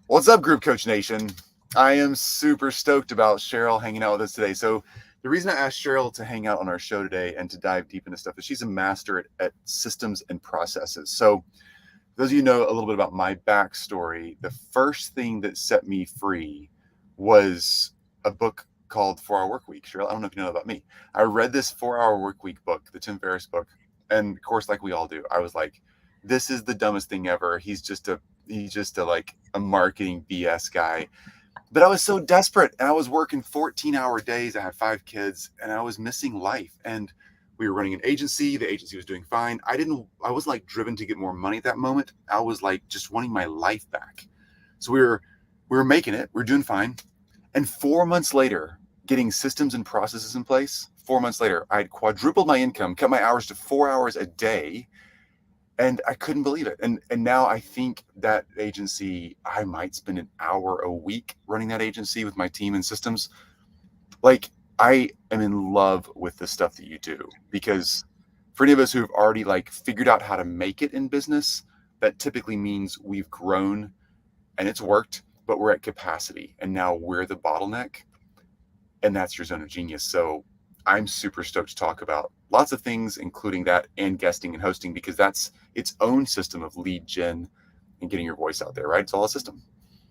What's up, Group Coach Nation? I am super stoked about Sheryl hanging out with us today. So the reason I asked Sheryl to hang out on our show today and to dive deep into stuff is she's a master at systems and processes. So those of you know a little bit about my backstory, the first thing that set me free was a book called 4 Hour Work Week. Sheryl, I don't know if you know about me. I read this 4 Hour Work Week book, the Tim Ferriss book. And of course, like we all do, I was like, this is the dumbest thing ever. He's just a like a marketing BS guy. But I was so desperate and I was working 14-hour days. I had 5 kids and I was missing life. And we were running an agency. The agency was doing fine. I was like driven to get more money at that moment. I was like just wanting my life back. So we were making it. We were doing fine. And 4 months later, getting systems and processes in place, 4 months later, I had quadrupled my income, cut my hours to 4 hours a day. And I couldn't believe it. And now I think that agency, I might spend an hour a week running that agency with my team and systems. Like, I am in love with the stuff that you do, because for any of us who've already like figured out how to make it in business, that typically means we've grown and it's worked, but we're at capacity and now we're the bottleneck. And that's your zone of genius. So I'm super stoked to talk about lots of things, including that and guesting and hosting, because that's its own system of lead gen and getting your voice out there, right? It's all a system.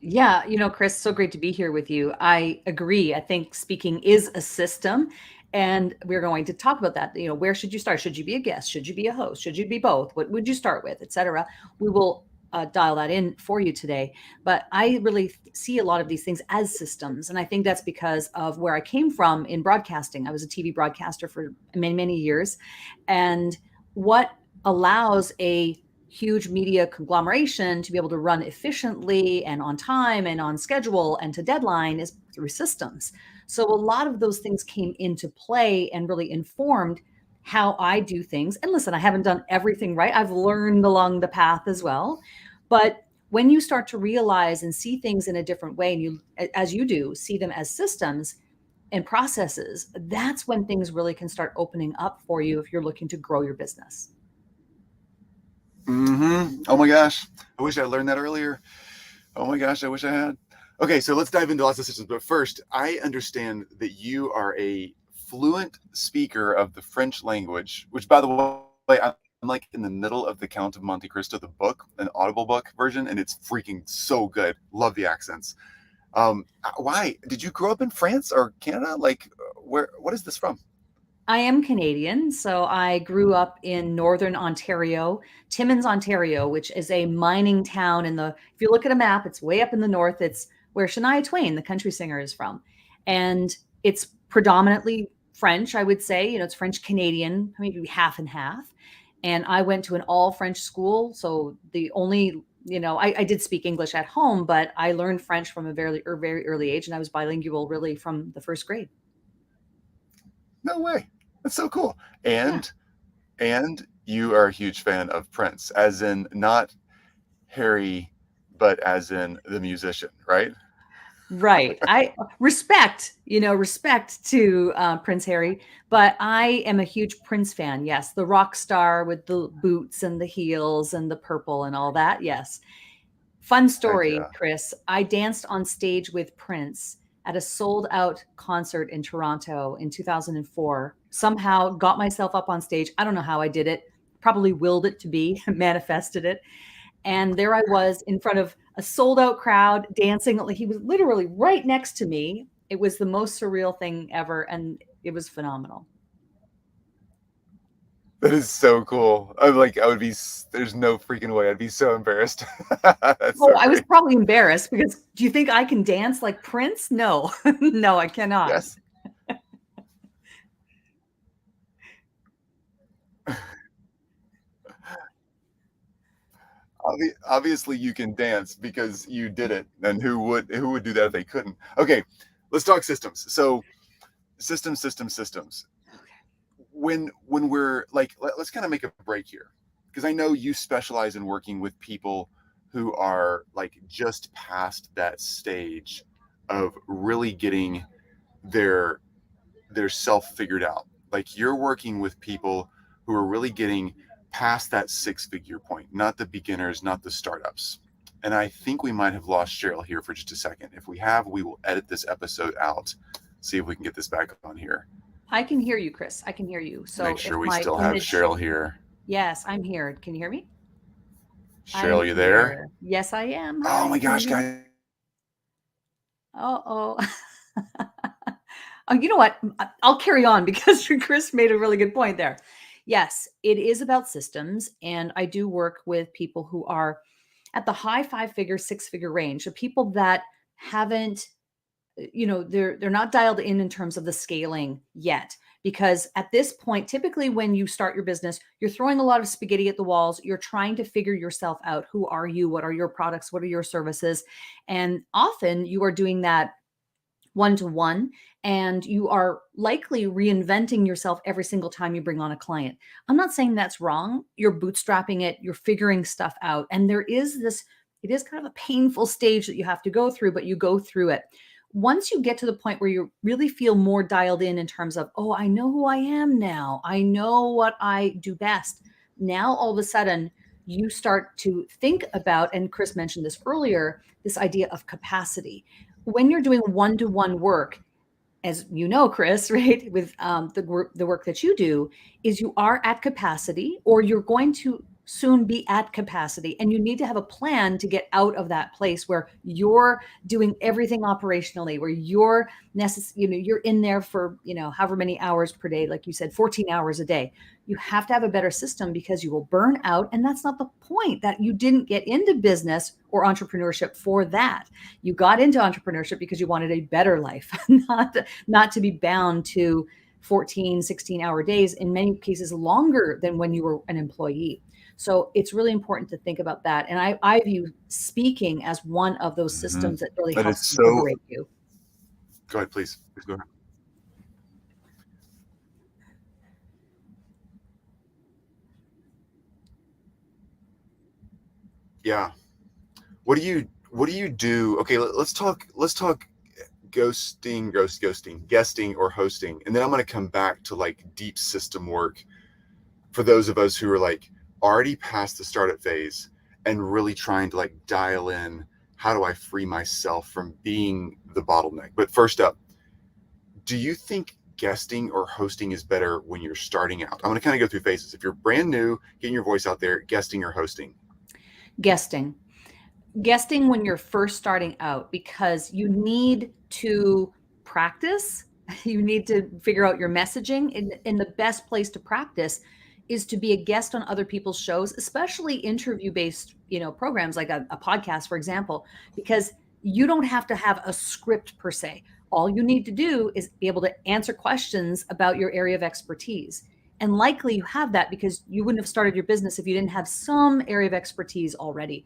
Yeah, Chris, so great to be here with you. I agree. I think speaking is a system, and we're going to talk about that. Where should you start? Should you be a guest? Should you be a host? Should you be both? What would you start with, et cetera? We will dial that in for you today. But I really see a lot of these things as systems. And I think that's because of where I came from in broadcasting. I was a TV broadcaster for many, many years. And what allows a huge media conglomeration to be able to run efficiently and on time and on schedule and to deadline is through systems. So a lot of those things came into play and really informed how I do things. And listen, I haven't done everything right. I've learned along the path as well. But when you start to realize and see things in a different way, and you, as you do, see them as systems and processes, that's when things really can start opening up for you if you're looking to grow your business. Oh my gosh. I wish I learned that earlier. Oh my gosh, I wish I had. Okay, so let's dive into lots of systems. But first, I understand that you are a fluent speaker of the French language, which, by the way, I'm like in the middle of the Count of Monte Cristo, the book, an Audible book version, and it's freaking so good. Love the accents. Why did you grow up in France or Canada? Like, where? What is this from? I am Canadian, so I grew up in northern Ontario, Timmins, Ontario, which is a mining town in the if you look at a map, it's way up in the north. It's where Shania Twain, the country singer, is from. And it's predominantly French, I would say. It's French Canadian, maybe half and half. And I went to an all French school. So the only, I did speak English at home, but I learned French from a very early age. And I was bilingual really from the first grade. No way. That's so cool. Yeah. And you are a huge fan of Prince, as in not Harry, but as in the musician, right? Right. I respect to Prince Harry, but I am a huge Prince fan. Yes, the rock star with the boots and the heels and the purple and all that. Yes. Fun Heck story, yeah. Chris. I danced on stage with Prince at a sold out concert in Toronto in 2004. Somehow got myself up on stage. I don't know how I did it. Probably willed it to be, manifested it. And there I was in front of a sold out crowd dancing. Like he was literally right next to me. It was the most surreal thing ever. And it was phenomenal. That is so cool. I'm like, there's no freaking way. I'd be so embarrassed. That's Oh, so I was great. probably embarrassed because do you think I can dance like Prince? No, no, I cannot. Yes. Obviously, you can dance because you did it. And who would do that if they couldn't? Okay, let's talk systems. So, systems. When we're like, let's kind of make a break here, because I know you specialize in working with people who are like just past that stage of really getting their self figured out. Like you're working with people who are really getting past that 6-figure point, not the beginners, not the startups. And I think we might have lost Sheryl here for just a second. If we have, we will edit this episode out. See if we can get this back on here. I can hear you, Chris. I can hear you. So Make sure if we my still have image, Sheryl here. yes, I'm here. Can you hear me? I'm Sheryl, you there? here. Yes, I am. Oh Hi, my can you gosh, hear me? guys. Uh-oh. Oh, you know what? I'll carry on because Chris made a really good point there. Yes, it is about systems. And I do work with people who are at the high 5-figure, 6-figure range, the people that haven't, they're not dialed in terms of the scaling yet. Because at this point, typically when you start your business, you're throwing a lot of spaghetti at the walls. You're trying to figure yourself out. Who are you? What are your products? What are your services? And often you are doing that one-to-one, and you are likely reinventing yourself every single time you bring on a client. I'm not saying that's wrong. You're bootstrapping it, you're figuring stuff out. And there is this, it is kind of a painful stage that you have to go through, but you go through it. Once you get to the point where you really feel more dialed in terms of, oh, I know who I am now, I know what I do best. Now, all of a sudden, you start to think about, and Chris mentioned this earlier, this idea of capacity. When you're doing one-to-one work, as you know, Chris, right, with the work that you do, is you are at capacity, or you're going to soon be at capacity, and you need to have a plan to get out of that place where you're doing everything operationally, where you're you're in there for however many hours per day, like you said, 14 hours a day. You have to have a better system because you will burn out, and that's not the point. That you didn't get into business or entrepreneurship for that. You got into entrepreneurship because you wanted a better life, not to be bound to 14, 16-hour days, in many cases longer than when you were an employee. So it's really important to think about that. And I view speaking as one of those systems that really And helps it's so. liberate you. Go ahead, please. Please go ahead. Yeah. What do you do? Okay, let's talk ghosting, guesting or hosting. And then I'm going to come back to like deep system work for those of us who are like already past the startup phase and really trying to like dial in, how do I free myself from being the bottleneck? But first up, do you think guesting or hosting is better when you're starting out? I'm going to kind of go through phases. If you're brand new, getting your voice out there, guesting or hosting? Guesting when you're first starting out, because you need to practice. You need to figure out your messaging. And the best place to practice is to be a guest on other people's shows, especially interview-based, programs like a podcast, for example, because you don't have to have a script per se. All you need to do is be able to answer questions about your area of expertise. And likely you have that because you wouldn't have started your business if you didn't have some area of expertise already.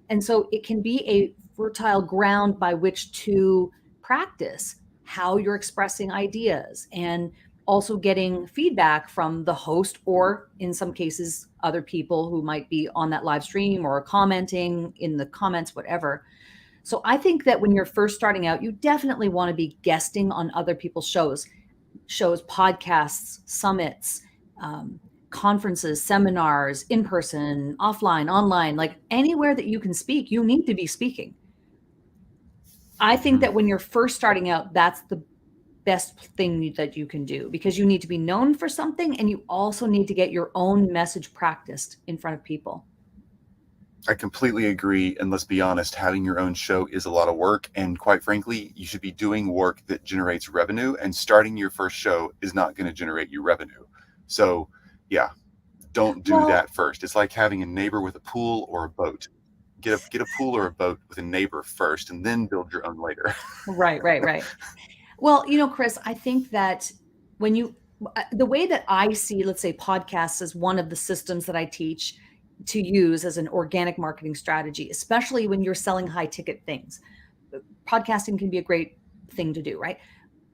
And so it can be a fertile ground by which to practice how you're expressing ideas, and also getting feedback from the host, or in some cases, other people who might be on that live stream or commenting in the comments, whatever. So I think that when you're first starting out, you definitely want to be guesting on other people's shows, podcasts, summits, conferences, seminars, in person, offline, online, like anywhere that you can speak, you need to be speaking. I think that when you're first starting out, that's the best thing that you can do, because you need to be known for something, and you also need to get your own message practiced in front of people. I completely agree. And let's be honest, having your own show is a lot of work. And quite frankly, you should be doing work that generates revenue, and starting your first show is not going to generate you revenue. So yeah, don't do that first. It's like having a neighbor with a pool or a boat. Get a pool or a boat with a neighbor first, and then build your own later. Right. Well, Chris, I think that the way that I see, let's say, podcasts as one of the systems that I teach to use as an organic marketing strategy, especially when you're selling high ticket things. Podcasting can be a great thing to do, right?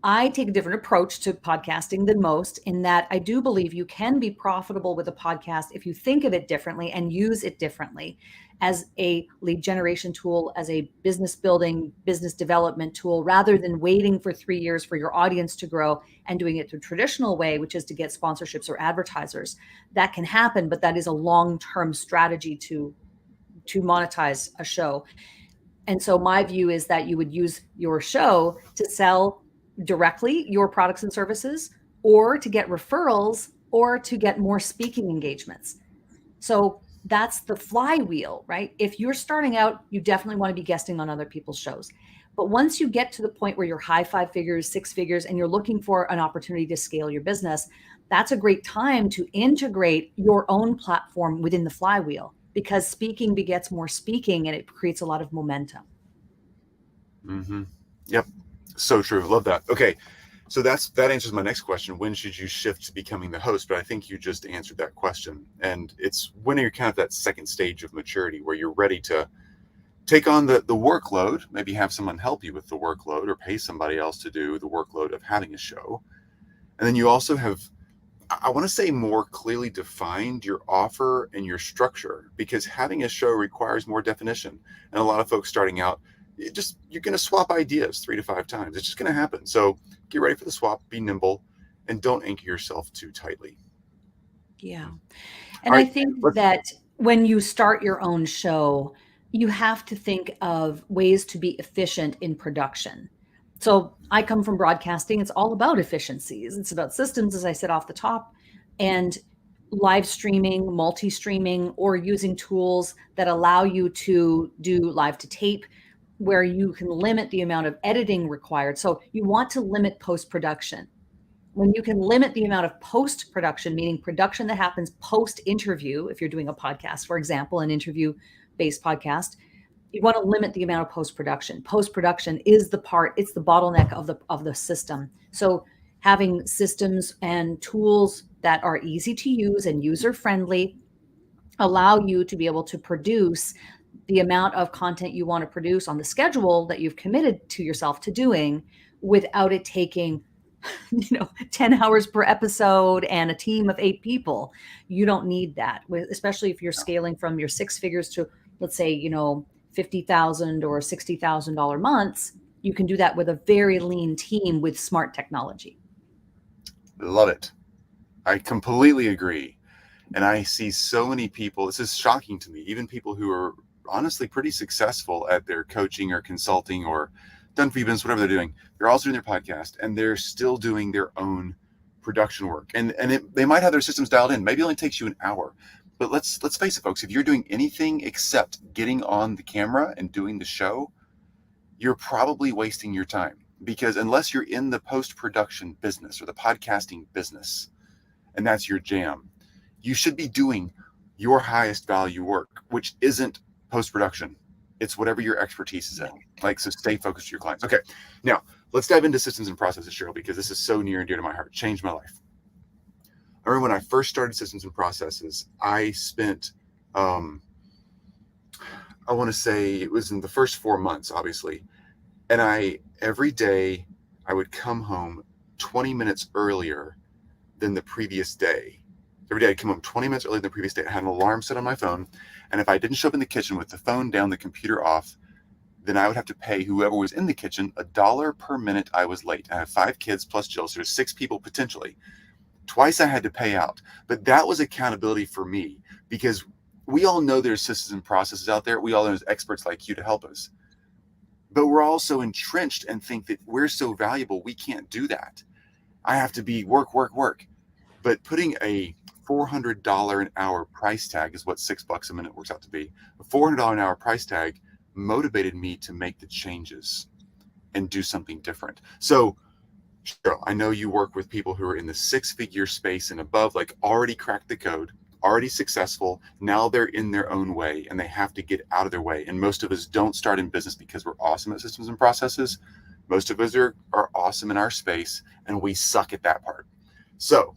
I take a different approach to podcasting than most, in that I do believe you can be profitable with a podcast if you think of it differently and use it differently, as a lead generation tool, as a business building, business development tool, rather than waiting for 3 years for your audience to grow and doing it the traditional way, which is to get sponsorships or advertisers. That can happen, but that is a long-term strategy to monetize a show. And so my view is that you would use your show to sell directly your products and services, or to get referrals, or to get more speaking engagements. So that's the flywheel, right? If you're starting out, you definitely want to be guesting on other people's shows. But once you get to the point where you're high 5 figures, 6 figures, and you're looking for an opportunity to scale your business, that's a great time to integrate your own platform within the flywheel, because speaking begets more speaking, and it creates a lot of momentum. Mm-hmm. Yep. So true. Love that. Okay. So that answers my next question. When should you shift to becoming the host? But I think you just answered that question. And it's when you're kind of that second stage of maturity where you're ready to take on the workload, maybe have someone help you with the workload, or pay somebody else to do the workload of having a show. And then you also have, I want to say, more clearly defined your offer and your structure, because having a show requires more definition. And a lot of folks starting out, you're going to swap ideas 3 to 5 times. It's just going to happen. So get ready for the swap, be nimble, and don't anchor yourself too tightly. Yeah. All And I right, think that when you start your own show, you have to think of ways to be efficient in production. So I come from broadcasting. It's all about efficiencies. It's about systems, as I said off the top, and live streaming, multi-streaming, or using tools that allow you to do live to tape, where you can limit the amount of editing required. So you want to limit post-production. When you can limit the amount of post-production, meaning production that happens post-interview, if you're doing a podcast, for example, an interview-based podcast, you want to limit the amount of post-production. Post-production is the part, it's the bottleneck of the system. So having systems and tools that are easy to use and user-friendly allow you to be able to produce the amount of content you want to produce on the schedule that you've committed to yourself to doing, without it taking 10 hours per episode and a team of 8 people. You don't need that, especially if you're scaling from your 6 figures to, let's say, $50,000 or $60,000 months. You can do that with a very lean team with smart technology. Love it. I completely agree. And I see so many people, this is shocking to me, even people who are honestly pretty successful at their coaching or consulting or done for events, whatever they're doing. They're also doing their podcast, and they're still doing their own production work. And they might have their systems dialed in. Maybe it only takes you an hour. But let's face it, folks, if you're doing anything except getting on the camera and doing the show, you're probably wasting your time. Because unless you're in the post-production business or the podcasting business, and that's your jam, you should be doing your highest value work, which isn't post-production. It's whatever your expertise is in. So stay focused to your clients. Okay, now let's dive into systems and processes, Sheryl, because this is so near and dear to my heart. Changed my life. I remember when I first started systems and processes, I spent, I want to say it was in the first 4 months, obviously. And every day I would come home 20 minutes earlier than the previous day. Every day I'd come home 20 minutes earlier than the previous day. I had an alarm set on my phone. And if I didn't show up in the kitchen with the phone down, the computer off, then I would have to pay whoever was in the kitchen $1 per minute I was late. I have 5 kids plus Jill, so there's 6 people potentially. Twice I had to pay out. But that was accountability for me, because we all know there's systems and processes out there. We all know there's experts like you to help us. But we're also entrenched and think that we're so valuable, we can't do that. I have to be work. But putting a $400 an hour price tag is what $6 a minute works out to be. A $400 an hour price tag motivated me to make the changes and do something different. So, Sheryl, I know you work with people who are in the 6-figure space and above, like already cracked the code, already successful. Now they're in their own way and they have to get out of their way. And most of us don't start in business because we're awesome at systems and processes. Most of us are awesome in our space and we suck at that part. So,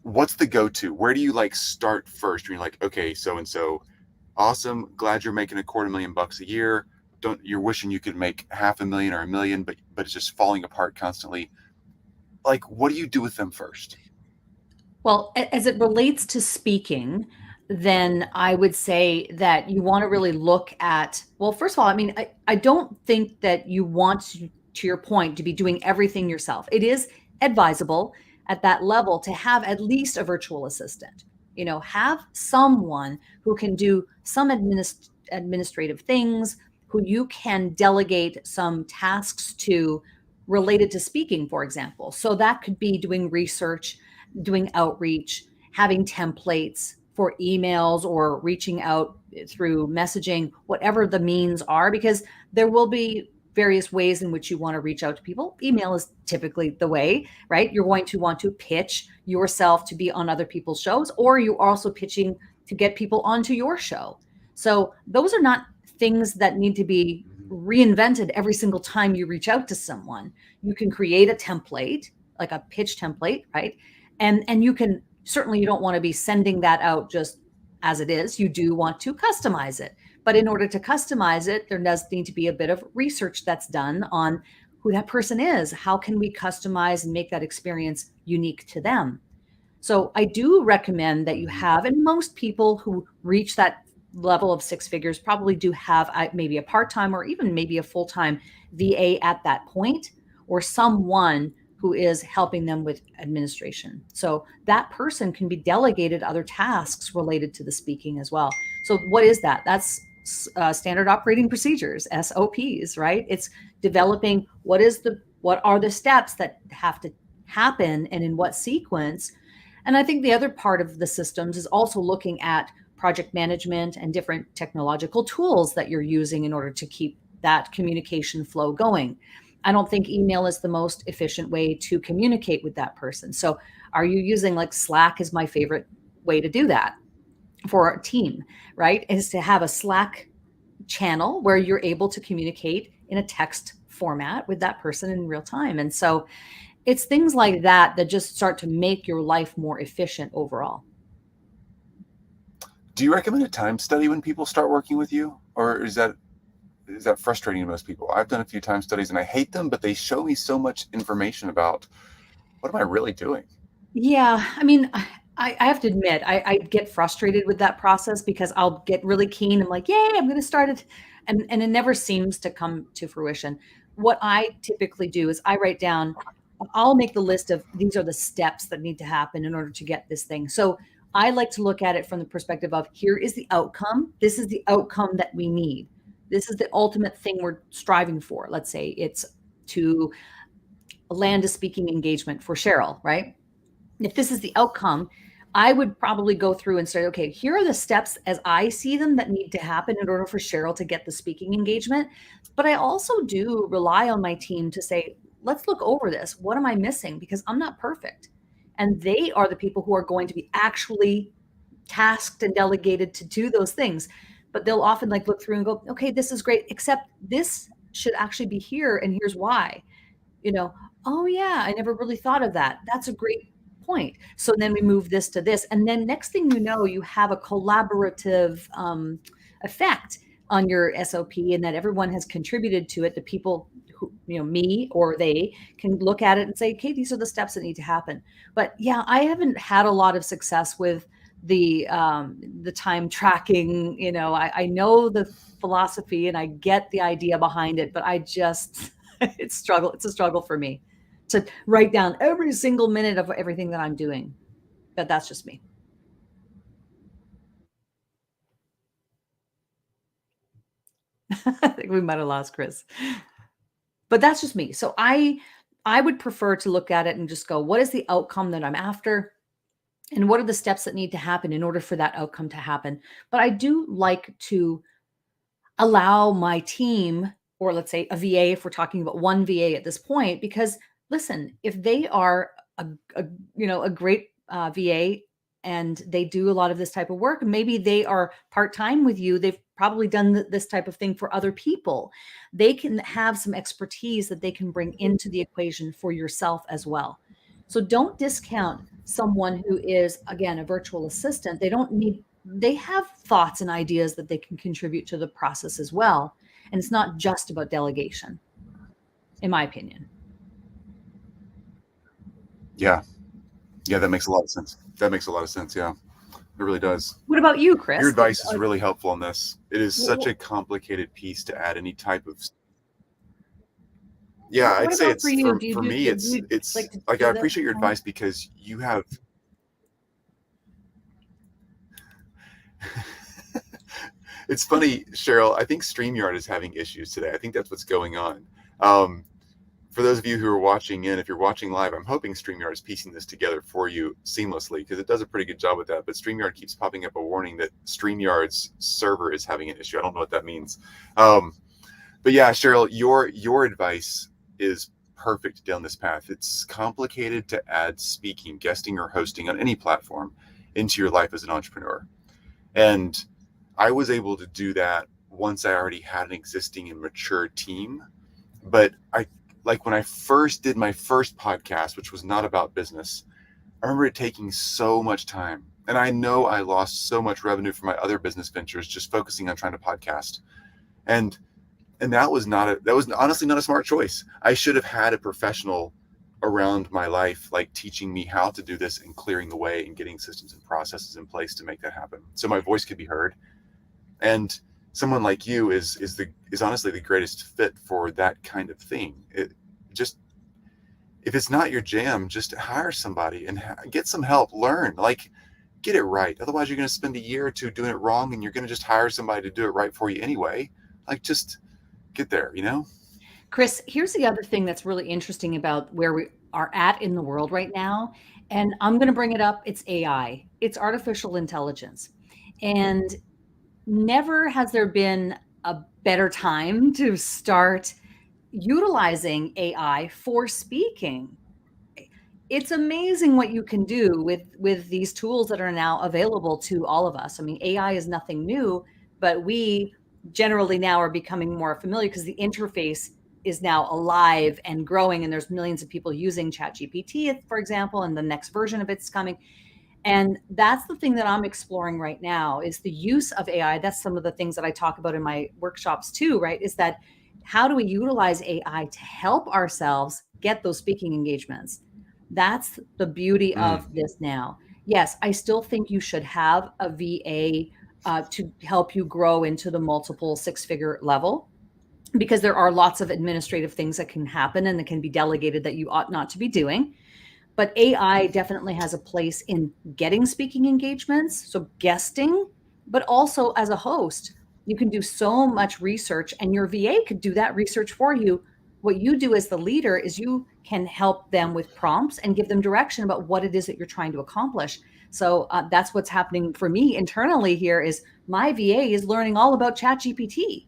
what's the go-to? Where do you start first? When you're like, okay, so-and-so, awesome. Glad you're making $250,000 a year. You're wishing you could make $500,000 or $1 million, but it's just falling apart constantly. What do you do with them first? Well, as it relates to speaking, then I would say that you want to really look at, well, first of all, I don't think that you want to your point, to be doing everything yourself. It is advisable at that level to have at least a virtual assistant. Have someone who can do some administrative things, who you can delegate some tasks to related to speaking, for example. So that could be doing research, doing outreach, having templates for emails or reaching out through messaging, whatever the means are, because there will be various ways in which you want to reach out to people. Email is typically the way, right? You're going to want to pitch yourself to be on other people's shows, or you're also pitching to get people onto your show. So those are not things that need to be reinvented every single time you reach out to someone. You can create a template, like a pitch template, right? And you can certainly, you don't want to be sending that out just as it is. You do want to customize it. But in order to customize it, there does need to be a bit of research that's done on who that person is. How can we customize and make that experience unique to them? So I do recommend that you have, and most people who reach that level of six figures probably do have maybe a part-time or even maybe a full-time VA at that point, or someone who is helping them with administration. So that person can be delegated other tasks related to the speaking as well. So what is that? That's standard operating procedures, SOPs, right? It's developing what are the steps that have to happen and in what sequence. And I think the other part of the systems is also looking at project management and different technological tools that you're using in order to keep that communication flow going. I don't think email is the most efficient way to communicate with that person. So are you using, like, Slack is my favorite way to do that for our team, right? Is to have a Slack channel where you're able to communicate in a text format with that person in real time. And so it's things like that that just start to make your life more efficient overall. Do you recommend a time study when people start working with you, or is that frustrating to most people? I've done a few time studies and I hate them, but they show me so much information about what am I really doing? Yeah, I mean, I have to admit, I get frustrated with that process because I'll get really keen. I'm like, yay, I'm going to start it. And it never seems to come to fruition. What I typically do is I write down, I'll make the list of these are the steps that need to happen in order to get this thing. So I like to look at it from the perspective of, here is the outcome. This is the outcome that we need. This is the ultimate thing we're striving for. Let's say it's to land a speaking engagement for Sheryl, right? If this is the outcome, I would probably go through and say, okay, here are the steps as I see them that need to happen in order for Sheryl to get the speaking engagement. But I also do rely on my team to say, let's look over this. What am I missing? Because I'm not perfect. And they are the people who are going to be actually tasked and delegated to do those things. But they'll often like look through and go, okay, this is great, except this should actually be here. And here's why. Oh yeah, I never really thought of that. That's a great point. So then we move this to this. And then next thing you know, you have a collaborative effect on your SOP, and that everyone has contributed to it. The people who, me or they can look at it and say, okay, these are the steps that need to happen. But yeah, I haven't had a lot of success with the time tracking. I know the philosophy and I get the idea behind it, but I just, it's a struggle for me to write down every single minute of everything that I'm doing. But that's just me. I think we might have lost Chris. But that's just me. So I would prefer to look at it and just go, what is the outcome that I'm after? And what are the steps that need to happen in order for that outcome to happen? But I do like to allow my team, or let's say a VA, if we're talking about one VA at this point, because listen, if they are a great VA and they do a lot of this type of work, maybe they are part-time with you, they've probably done this type of thing for other people, they can have some expertise that they can bring into the equation for yourself as well. So don't discount someone who is, again, a virtual assistant. They have thoughts and ideas that they can contribute to the process as well. And it's not just about delegation, in my opinion. Yeah. That makes a lot of sense. Yeah, it really does. What about you, Chris? Your advice is really helpful on this. It is such a complicated piece to add any type of. Yeah, I'd say it's for me. It's like I appreciate your advice because you have. It's funny, Sheryl, I think StreamYard is having issues today. I think that's what's going on. Um, for those of you who are watching in, if you're watching live, I'm hoping StreamYard is piecing this together for you seamlessly, because it does a pretty good job with that. But StreamYard keeps popping up a warning that StreamYard's server is having an issue. I don't know what that means. But yeah, Sheryl, your advice is perfect down this path. It's complicated to add speaking, guesting, or hosting on any platform into your life as an entrepreneur. And I was able to do that once I already had an existing and mature team. But like when I first did my first podcast, which was not about business, I remember it taking so much time. And I know I lost so much revenue from my other business ventures just focusing on trying to podcast. And that was honestly not a smart choice. I should have had a professional around my life, like teaching me how to do this and clearing the way and getting systems and processes in place to make that happen, so my voice could be heard. And someone like you is honestly the greatest fit for that kind of thing. If it's not your jam, just hire somebody and get some help, learn, like get it right. Otherwise you're going to spend a year or two doing it wrong, and you're going to just hire somebody to do it right for you anyway. Like, just get there, Chris, here's the other thing that's really interesting about where we are at in the world right now. And I'm going to bring it up. It's AI, it's artificial intelligence. And never has there been a better time to start utilizing AI for speaking. It's amazing what you can do with these tools that are now available to all of us. I mean, AI is nothing new, but we generally now are becoming more familiar because the interface is now alive and growing, and there's millions of people using ChatGPT, for example, and the next version of it's coming. And that's the thing that I'm exploring right now, is the use of AI. That's some of the things that I talk about in my workshops too, right? Is that how do we utilize AI to help ourselves get those speaking engagements? That's the beauty of this now. Yes, I still think you should have a VA to help you grow into the multiple six-figure level, because there are lots of administrative things that can happen and that can be delegated that you ought not to be doing. But AI definitely has a place in getting speaking engagements, so guesting, but also as a host. You can do so much research, and your VA could do that research for you. What you do as the leader is you can help them with prompts and give them direction about what it is that you're trying to accomplish. So that's what's happening for me internally here, is my VA is learning all about ChatGPT.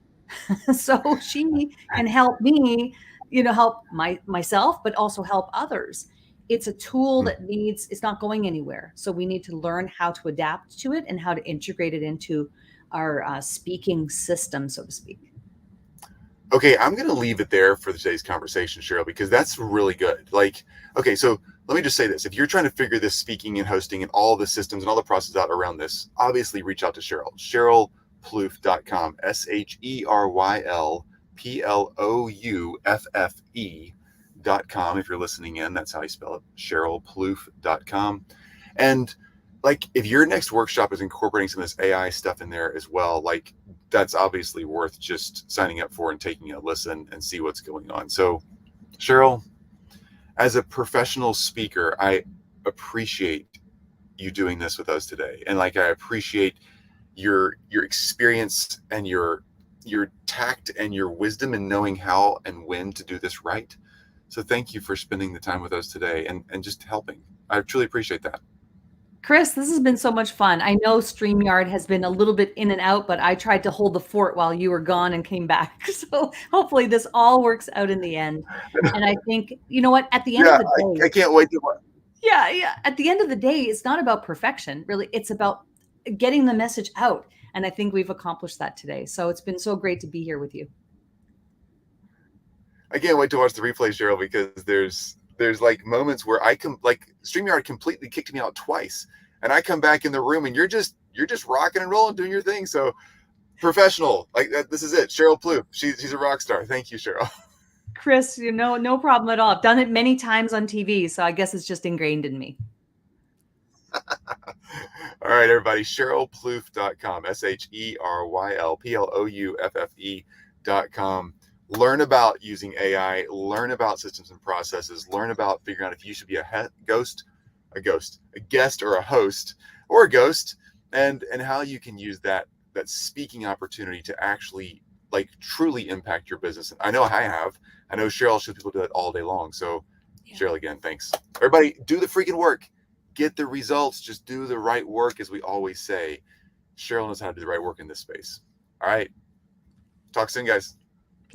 So she can help me, help myself, but also help others. It's a tool that it's not going anywhere. So we need to learn how to adapt to it and how to integrate it into our speaking system, so to speak. Okay, I'm going to leave it there for today's conversation, Sheryl, because that's really good. Like, okay, so let me just say this. If you're trying to figure this speaking and hosting and all the systems and all the process out around this, obviously reach out to Sheryl. SherylPlouffe.com, SherylPlouffe.com. If you're listening in, that's how you spell it, SherylPlouffe.com. And like, if your next workshop is incorporating some of this AI stuff in there as well, like, that's obviously worth just signing up for and taking a listen and see what's going on. So, Sheryl, as a professional speaker, I appreciate you doing this with us today. And like, I appreciate your experience and your tact and your wisdom in knowing how and when to do this right. So thank you for spending the time with us today and just helping. I truly appreciate that. Chris, this has been so much fun. I know StreamYard has been a little bit in and out, but I tried to hold the fort while you were gone and came back. So hopefully this all works out in the end. And I think, you know what, at the end of the day, I can't wait to. yeah. At the end of the day, it's not about perfection, really. It's about getting the message out. And I think we've accomplished that today. So it's been so great to be here with you. I can't wait to watch the replay, Sheryl, because there's like moments where like StreamYard completely kicked me out twice, and I come back in the room and you're just rocking and rolling, doing your thing. So professional, like that, this is it. Sheryl Plouffe, she's a rock star. Thank you, Sheryl. Chris, no problem at all. I've done it many times on TV, so I guess it's just ingrained in me. All right, everybody, SherylPlouffe.com, SherylPlouffe.com. Learn about using AI, learn about systems and processes, learn about figuring out if you should be a guest or a host or a ghost, and how you can use that speaking opportunity to actually like truly impact your business. And I know I have. I know Sheryl shows people do it all day long. So Sheryl, again, thanks. Everybody, do the freaking work. Get the results. Just do the right work, as we always say. Sheryl knows how to do the right work in this space. All right. Talk soon, guys.